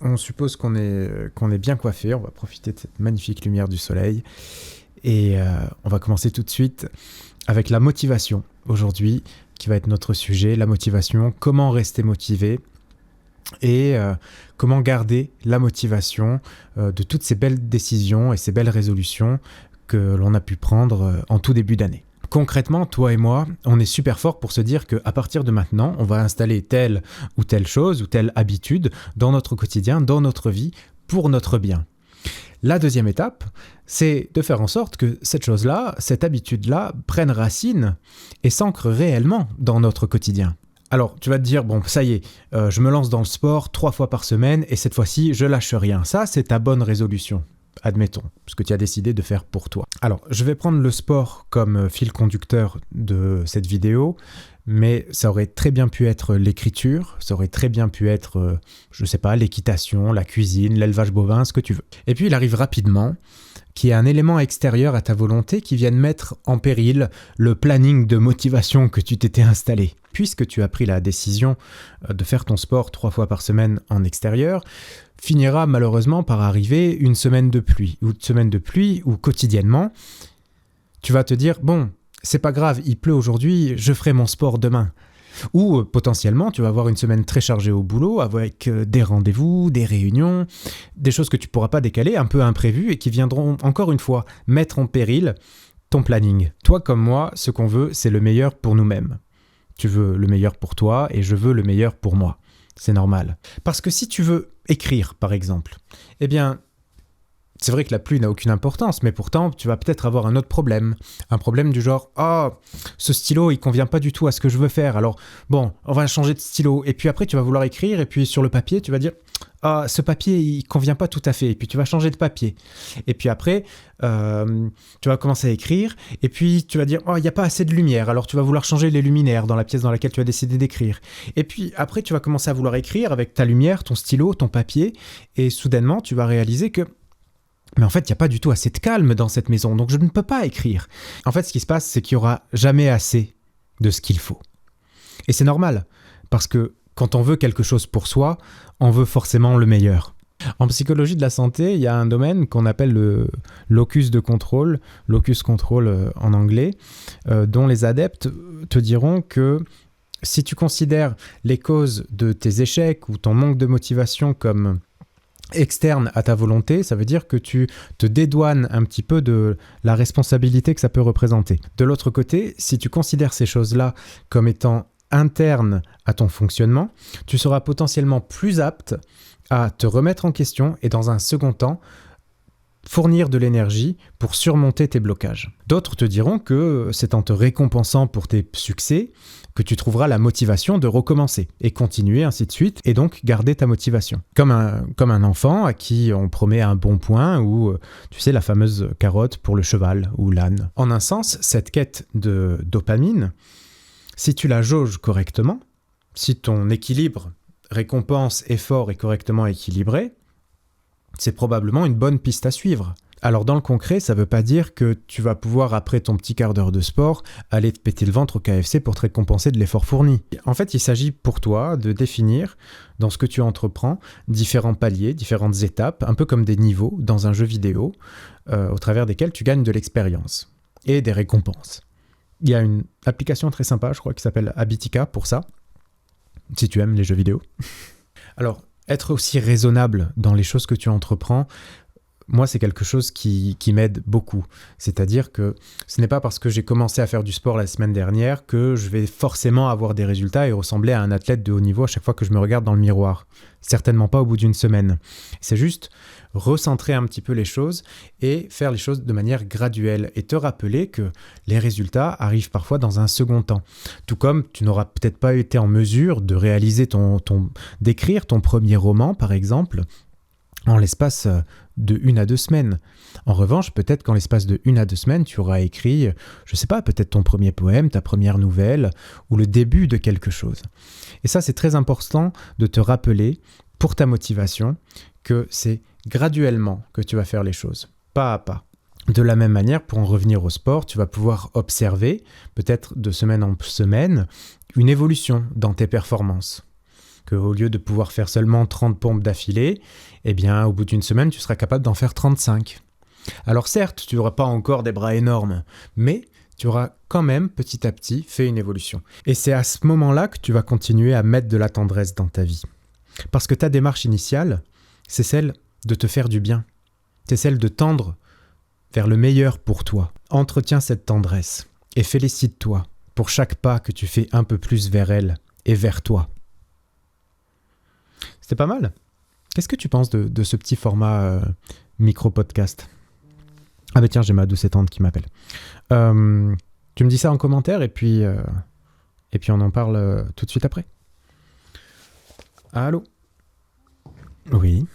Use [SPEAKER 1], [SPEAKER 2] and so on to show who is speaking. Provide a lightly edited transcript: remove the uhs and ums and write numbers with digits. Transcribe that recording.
[SPEAKER 1] on suppose qu'on est bien coiffé, on va profiter de cette magnifique lumière du soleil et on va commencer tout de suite avec la motivation aujourd'hui qui va être notre sujet, la motivation, comment rester motivé et comment garder la motivation de toutes ces belles décisions et ces belles résolutions que l'on a pu prendre en tout début d'année. Concrètement, toi et moi, on est super fort pour se dire qu'à partir de maintenant, on va installer telle ou telle chose ou telle habitude dans notre quotidien, dans notre vie, pour notre bien. La deuxième étape, c'est de faire en sorte que cette chose-là, cette habitude-là, prenne racine et s'ancre réellement dans notre quotidien. Alors, tu vas te dire, bon, ça y est, je me lance dans le sport 3 fois par semaine et cette fois-ci, je lâche rien. Ça, c'est ta bonne résolution. Admettons, ce que tu as décidé de faire pour toi. Alors, je vais prendre le sport comme fil conducteur de cette vidéo, mais ça aurait très bien pu être l'écriture, ça aurait très bien pu être, je sais pas, l'équitation, la cuisine, l'élevage bovin, ce que tu veux. Et puis, il arrive rapidement qu'il y ait un élément extérieur à ta volonté qui vienne mettre en péril le planning de motivation que tu t'étais installé. Puisque tu as pris la décision de faire ton sport 3 fois par semaine en extérieur, finira malheureusement par arriver une semaine de pluie ou quotidiennement, tu vas te dire, bon, c'est pas grave, il pleut aujourd'hui, je ferai mon sport demain. Ou potentiellement, tu vas avoir une semaine très chargée au boulot avec des rendez-vous, des réunions, des choses que tu pourras pas décaler, un peu imprévues et qui viendront encore une fois mettre en péril ton planning. Toi comme moi, ce qu'on veut, c'est le meilleur pour nous-mêmes. Tu veux le meilleur pour toi et je veux le meilleur pour moi. C'est normal. Parce que si tu veux écrire, par exemple, eh bien, c'est vrai que la pluie n'a aucune importance, mais pourtant, tu vas peut-être avoir un autre problème. Un problème du genre, ce stylo, il convient pas du tout à ce que je veux faire. Alors, bon, on va changer de stylo. Et puis après, tu vas vouloir écrire, et puis sur le papier, tu vas dire, ce papier, il convient pas tout à fait. Et puis tu vas changer de papier. Et puis après, tu vas commencer à écrire, et puis tu vas dire, il n'y a pas assez de lumière. Alors tu vas vouloir changer les luminaires dans la pièce dans laquelle tu as décidé d'écrire. Et puis après, tu vas commencer à vouloir écrire avec ta lumière, ton stylo, ton papier, et soudainement, tu vas réaliser que mais en fait, il n'y a pas du tout assez de calme dans cette maison, donc je ne peux pas écrire. En fait, ce qui se passe, c'est qu'il n'y aura jamais assez de ce qu'il faut. Et c'est normal, parce que quand on veut quelque chose pour soi, on veut forcément le meilleur. En psychologie de la santé, il y a un domaine qu'on appelle le locus control en anglais, dont les adeptes te diront que si tu considères les causes de tes échecs ou ton manque de motivation comme externe à ta volonté, ça veut dire que tu te dédouanes un petit peu de la responsabilité que ça peut représenter. De l'autre côté, si tu considères ces choses-là comme étant internes à ton fonctionnement, tu seras potentiellement plus apte à te remettre en question et dans un second temps, fournir de l'énergie pour surmonter tes blocages. D'autres te diront que c'est en te récompensant pour tes succès que tu trouveras la motivation de recommencer et continuer ainsi de suite et donc garder ta motivation. Comme un enfant à qui on promet un bon point ou tu sais la fameuse carotte pour le cheval ou l'âne. En un sens, cette quête de dopamine, si tu la jauges correctement, si ton équilibre récompense-effort est correctement équilibré, c'est probablement une bonne piste à suivre. Alors dans le concret, ça ne veut pas dire que tu vas pouvoir, après ton petit quart d'heure de sport, aller te péter le ventre au KFC pour te récompenser de l'effort fourni. En fait, il s'agit pour toi de définir, dans ce que tu entreprends, différents paliers, différentes étapes, un peu comme des niveaux dans un jeu vidéo, au travers desquels tu gagnes de l'expérience et des récompenses. Il y a une application très sympa, je crois, qui s'appelle Habitica pour ça, si tu aimes les jeux vidéo. Alors, être aussi raisonnable dans les choses que tu entreprends, moi, c'est quelque chose qui m'aide beaucoup. C'est-à-dire que ce n'est pas parce que j'ai commencé à faire du sport la semaine dernière que je vais forcément avoir des résultats et ressembler à un athlète de haut niveau à chaque fois que je me regarde dans le miroir. Certainement pas au bout d'une semaine. C'est juste recentrer un petit peu les choses et faire les choses de manière graduelle et te rappeler que les résultats arrivent parfois dans un second temps. Tout comme tu n'auras peut-être pas été en mesure de réaliser d'écrire ton premier roman, par exemple, en l'espace de 1 à 2 semaines. En revanche, peut-être qu'en l'espace de 1 à 2 semaines, tu auras écrit, je sais pas, peut-être ton premier poème, ta première nouvelle, ou le début de quelque chose. Et ça, c'est très important de te rappeler, pour ta motivation, que c'est graduellement que tu vas faire les choses, pas à pas. De la même manière, pour en revenir au sport, tu vas pouvoir observer, peut-être de semaine en semaine, une évolution dans tes performances. qu'au lieu de pouvoir faire seulement 30 pompes d'affilée, eh bien, au bout d'une semaine, tu seras capable d'en faire 35. Alors certes, tu n'auras pas encore des bras énormes, mais tu auras quand même petit à petit fait une évolution. Et c'est à ce moment-là que tu vas continuer à mettre de la tendresse dans ta vie. Parce que ta démarche initiale, c'est celle de te faire du bien. C'est celle de tendre vers le meilleur pour toi. Entretiens cette tendresse et félicite-toi pour chaque pas que tu fais un peu plus vers elle et vers toi. C'était pas mal. Qu'est-ce que tu penses de ce petit format micro-podcast ? Ah bah tiens, j'ai ma douce et tante qui m'appelle. Tu me dis ça en commentaire et puis on en parle tout de suite après. Allô ? Oui.